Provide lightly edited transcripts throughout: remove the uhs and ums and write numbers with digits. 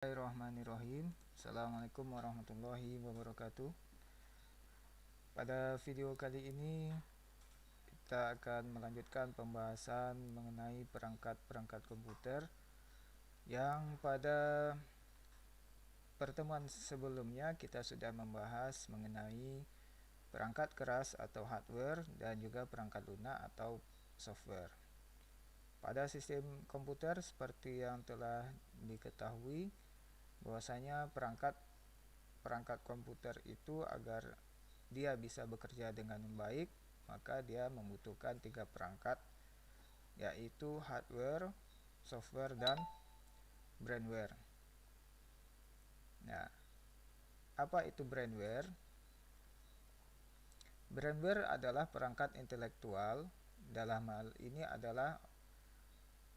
Bismillahirrahmanirrahim. Assalamualaikum warahmatullahi wabarakatuh. Pada video kali ini kita akan melanjutkan pembahasan mengenai perangkat-perangkat komputer yang pada pertemuan sebelumnya kita sudah membahas mengenai perangkat keras atau hardware dan juga perangkat lunak atau software. Pada sistem komputer seperti yang telah diketahui bahwasanya perangkat komputer itu agar dia bisa bekerja dengan baik, maka dia membutuhkan 3 perangkat, yaitu hardware, software, dan brainware. Nah, apa itu brainware? Brainware adalah perangkat intelektual, dalam hal ini adalah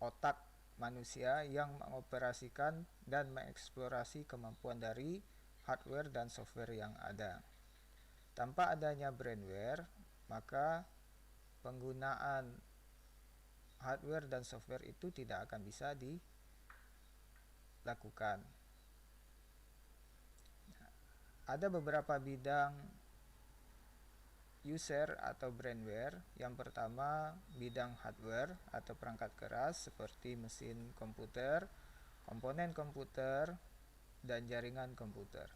otak manusia yang mengoperasikan dan mengeksplorasi kemampuan dari hardware dan software yang ada. Tanpa adanya brainware, maka penggunaan hardware dan software itu tidak akan bisa dilakukan. Ada beberapa bidang user atau brainware. Yang pertama, bidang hardware atau perangkat keras seperti mesin komputer, komponen komputer, dan jaringan komputer.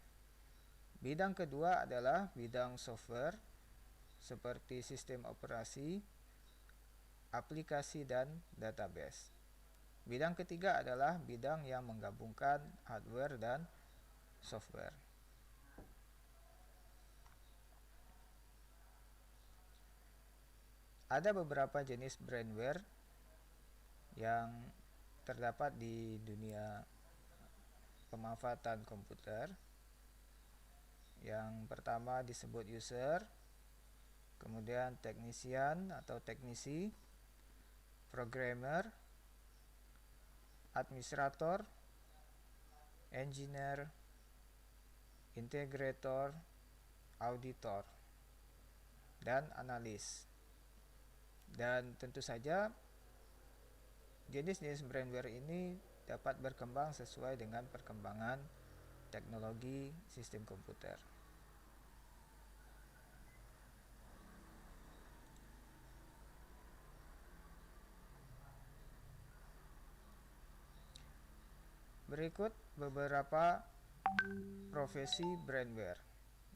Bidang kedua adalah bidang software seperti sistem operasi, aplikasi, dan database. Bidang ketiga adalah bidang yang menggabungkan hardware dan software. Ada beberapa jenis brainware yang terdapat di dunia pemanfaatan komputer. Yang pertama disebut user, kemudian technician atau teknisi, programmer, administrator, engineer, integrator, auditor, dan analis. Dan tentu saja jenis-jenis brainware ini dapat berkembang sesuai dengan perkembangan teknologi sistem komputer. Berikut beberapa profesi brainware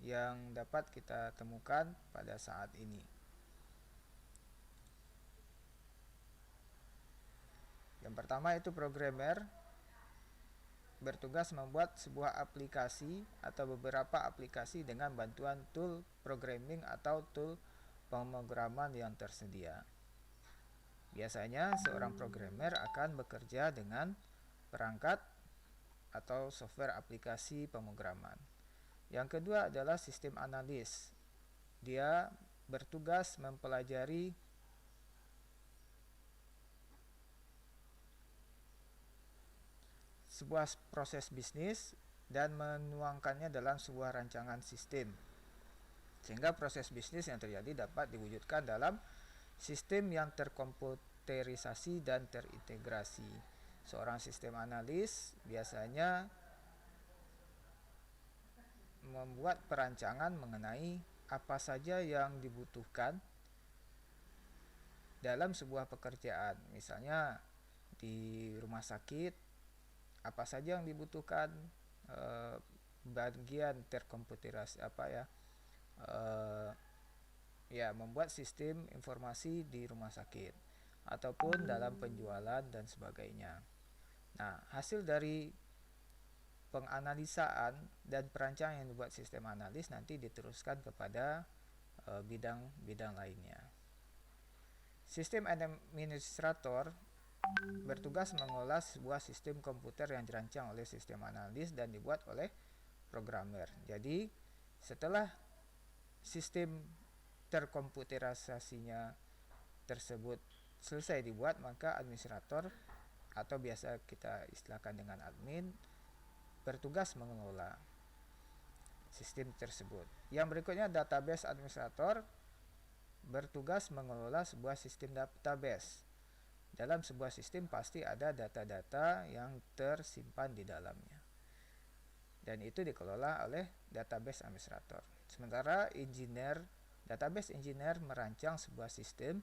yang dapat kita temukan pada saat ini. Yang pertama itu programmer, bertugas membuat sebuah aplikasi atau beberapa aplikasi dengan bantuan tool programming atau tool pemrograman yang tersedia. Biasanya seorang programmer akan bekerja dengan perangkat atau software aplikasi pemrograman. Yang kedua adalah sistem analis. Dia bertugas mempelajari sebuah proses bisnis dan menuangkannya dalam sebuah rancangan sistem, sehingga proses bisnis yang terjadi dapat diwujudkan dalam sistem yang terkomputerisasi dan terintegrasi. Seorang sistem analis biasanya membuat perancangan mengenai apa saja yang dibutuhkan dalam sebuah pekerjaan. Misalnya di rumah sakit, apa saja yang dibutuhkan bagian terkomputerisasi membuat sistem informasi di rumah sakit ataupun dalam penjualan dan sebagainya. Nah, hasil dari penganalisaan dan perancangan yang dibuat sistem analis nanti diteruskan kepada bidang-bidang lainnya. Sistem administrator bertugas mengolah sebuah sistem komputer yang dirancang oleh sistem analis dan dibuat oleh programmer. Jadi, setelah sistem terkomputerisasinya tersebut selesai dibuat, maka administrator atau biasa kita istilahkan dengan admin bertugas mengelola sistem tersebut. Yang berikutnya database administrator bertugas mengelola sebuah sistem database. Dalam sebuah sistem pasti ada data-data yang tersimpan di dalamnya. dan itu dikelola oleh database administrator. Sementara database engineer merancang sebuah sistem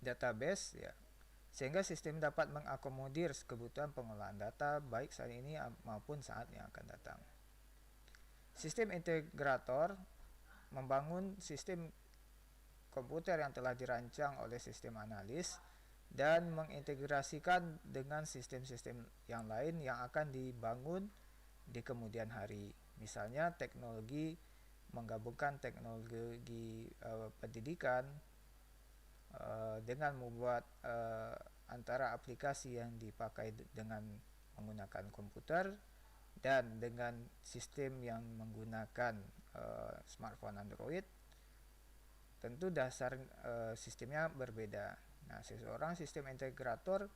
database ya, sehingga sistem dapat mengakomodir kebutuhan pengolahan data baik saat ini maupun saat yang akan datang. Sistem integrator membangun sistem komputer yang telah dirancang oleh sistem analis dan mengintegrasikan dengan sistem-sistem yang lain yang akan dibangun di kemudian hari. Misalnya menggabungkan teknologi pendidikan dengan membuat antara aplikasi yang dipakai dengan menggunakan komputer dan dengan sistem yang menggunakan smartphone Android, tentu dasar sistemnya berbeda. Nah, seseorang sistem integrator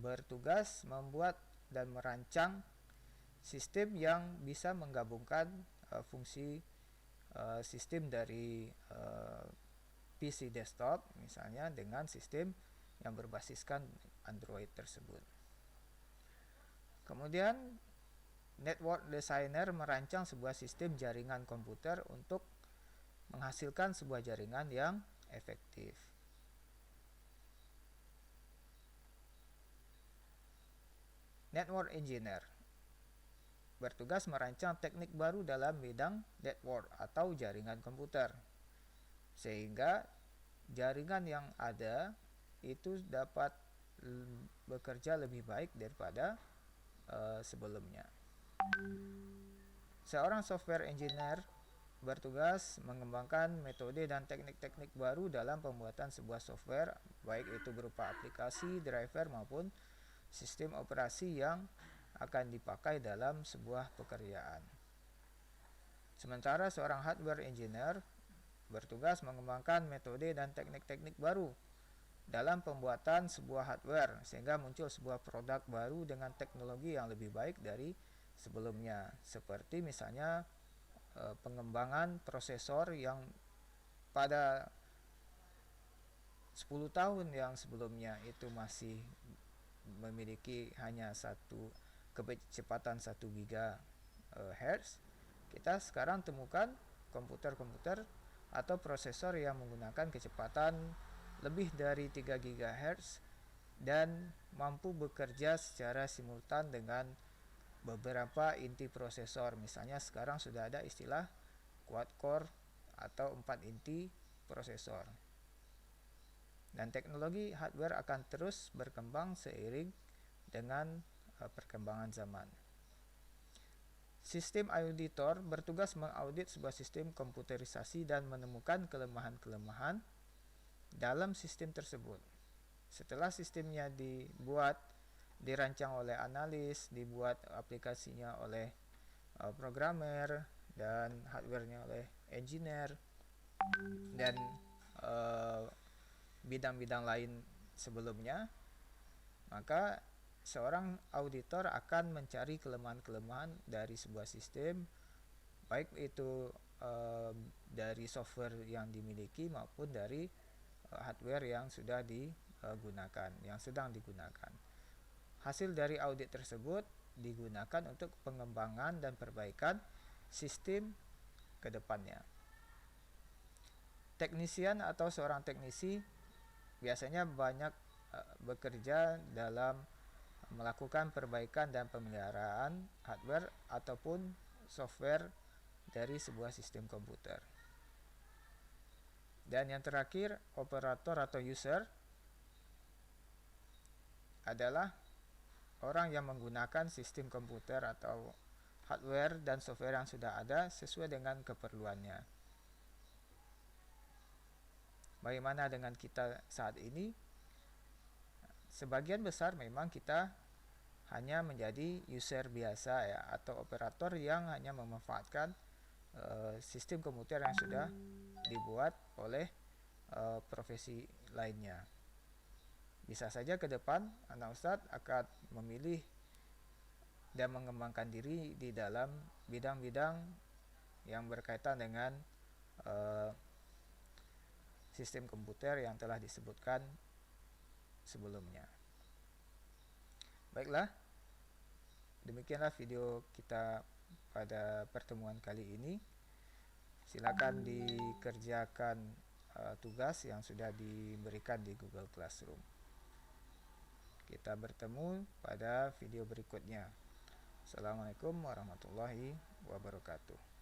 bertugas membuat dan merancang sistem yang bisa menggabungkan fungsi sistem dari PC desktop misalnya dengan sistem yang berbasiskan Android tersebut. Kemudian network designer merancang sebuah sistem jaringan komputer untuk menghasilkan sebuah jaringan yang efektif. Network engineer bertugas merancang teknik baru dalam bidang network atau jaringan komputer, sehingga jaringan yang ada itu dapat bekerja lebih baik daripada sebelumnya. Seorang software engineer bertugas mengembangkan metode dan teknik-teknik baru dalam pembuatan sebuah software, baik itu berupa aplikasi, driver maupun sistem operasi yang akan dipakai dalam sebuah pekerjaan. Sementara seorang hardware engineer bertugas mengembangkan metode dan teknik-teknik baru dalam pembuatan sebuah hardware sehingga muncul sebuah produk baru dengan teknologi yang lebih baik dari sebelumnya, seperti misalnya pengembangan prosesor yang pada 10 tahun yang sebelumnya itu masih memiliki hanya kecepatan 1 GHz, kita sekarang temukan komputer-komputer atau prosesor yang menggunakan kecepatan lebih dari 3 GHz dan mampu bekerja secara simultan dengan beberapa inti prosesor. Misalnya sekarang sudah ada istilah quad core atau 4 inti prosesor. Dan teknologi hardware akan terus berkembang seiring dengan perkembangan zaman. Sistem auditor bertugas mengaudit sebuah sistem komputerisasi dan menemukan kelemahan-kelemahan dalam sistem tersebut. Setelah sistemnya dirancang oleh analis, dibuat aplikasinya oleh programmer dan hardwarenya oleh engineer dan bidang-bidang lain sebelumnya, maka seorang auditor akan mencari kelemahan-kelemahan dari sebuah sistem, baik itu dari software yang dimiliki maupun dari hardware yang sedang digunakan. Hasil dari audit tersebut digunakan untuk pengembangan dan perbaikan sistem ke depannya. Teknisian atau seorang teknisi biasanya banyak bekerja dalam melakukan perbaikan dan pemeliharaan hardware ataupun software dari sebuah sistem komputer. Dan yang terakhir, operator atau user adalah orang yang menggunakan sistem komputer atau hardware dan software yang sudah ada sesuai dengan keperluannya. Bagaimana dengan kita saat ini? Sebagian besar memang kita hanya menjadi user biasa ya, atau operator yang hanya memanfaatkan sistem komputer yang sudah dibuat oleh profesi lainnya. Bisa saja ke depan anak ustadz akan memilih dan mengembangkan diri di dalam bidang-bidang yang berkaitan dengan sistem komputer yang telah disebutkan sebelumnya. Baiklah, demikianlah video kita pada pertemuan kali ini. Silakan dikerjakan tugas yang sudah diberikan di Google Classroom. Kita bertemu pada video berikutnya. Assalamualaikum warahmatullahi wabarakatuh.